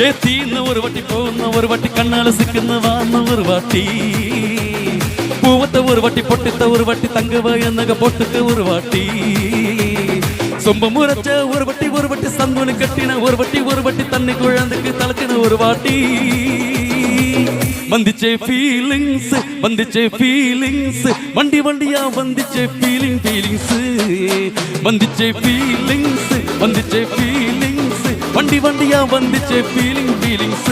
ஏத்தின்னு ஒரு வாட்டி போன ஒரு வாட்டி கண்ணால சிக்குன்னு வான்னு ஒரு வாட்டி பூவத்தை ஒரு வாட்டி பொட்டுத்த ஒரு வாட்டி தங்க வயநக பொட்டுக்க ஒரு வாட்டி சொம்ப முறைச்ச ஒரு வாட்டி சந்தோனு கட்டின ஒரு வாட்டி தண்ணி குழந்தைக்கு தளக்கின ஒரு வாட்டி வந்துச்சே ஃபீலிங்ஸ் வண்டி வண்டியா வந்துச்சே ஃபீலிங்ஸ் வந்துச்சே ஃபீலிங்ஸ் வண்டி வண்டியா வந்துச்சே ஃபீலிங்ஸ்